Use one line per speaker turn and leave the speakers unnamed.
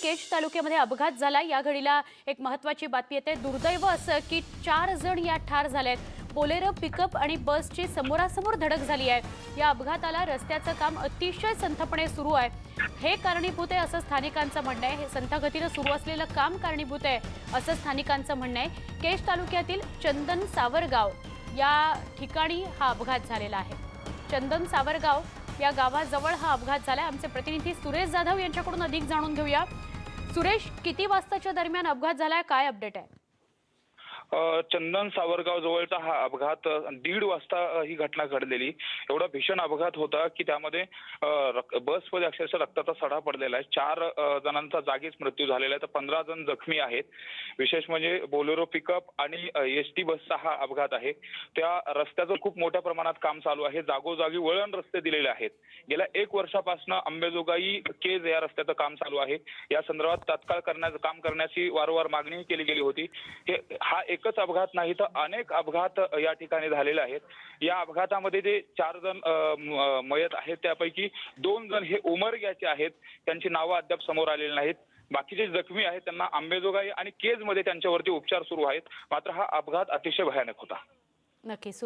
केज तालुक्यामध्ये अपघात झाला। या घडीला एक महत्त्वाची बातमी येते। दुर्दैव असं की 4 जण यात ठार झालेत। बोलेरो पिकअप आणि बसची समोरासमोर धडक झाली आहे। या अपघाताला रस्त्याचं काम अतिशय संथपणे सुरू आहे। हे कारणीभूत आहे असं स्थानिकांचं म्हणणं आहे। हे संथ गतीनं सुरू असलेलं काम कारणीभूत आहे असं स्थानिकांचं म्हणणं आहे। केज तालुक्यातील चंदन सावरगाव या ठिकाणी हा अपघात झालेला आहे। चंदन सावरगाव या गावाजवळ हा अपघात झाला। आमचे प्रतिनिधी सुरेश जाधव यांच्याकडून अधिक जाणून घेऊया। सुरेश, किती वाजताच्या दरम्यान अपघात झालाय, काय अपडेट आहे?
चंदन सावरगाव जवळचा हा अपघात 1:30 वाजता ही घटना घडलेली। एवढा भीषण अपघात होता की त्यामध्ये बसमध्ये अक्षरशः रक्ताचा सडा पडलेला आहे। 4 जणांचा जागीच मृत्यू झालेला आहे, तर 15 जण जखमी आहेत। विशेष म्हणजे बोलेरो पिकअप आणि एसटी बसचा हा अपघात आहे। त्या रस्त्याचं खूप मोठ्या प्रमाणात काम चालू आहे। जागोजागी वळण रस्ते दिलेले आहेत। गेल्या 1 वर्षापासून अंबेजोगाई केज या रस्त्याचं काम चालू आहे। या संदर्भात तात्काळ काम करण्याची वारंवार मागणी केली गेली होती। हा एकच अपघात नाही तर अनेक अपघात या ठिकाणी झालेले आहेत। या अपघातामध्ये जे 4 जण मयत आहेत त्यापैकी 2 जण हे उमरग्याचे आहेत। त्यांची नावं अद्याप समोर आलेली नाहीत। बाकीचे जखमी आहेत त्यांना अंबेजोगाई आणि केजमध्ये त्यांच्यावरती उपचार सुरू आहेत। मात्र हा अपघात अतिशय भयानक होता।
नक्की।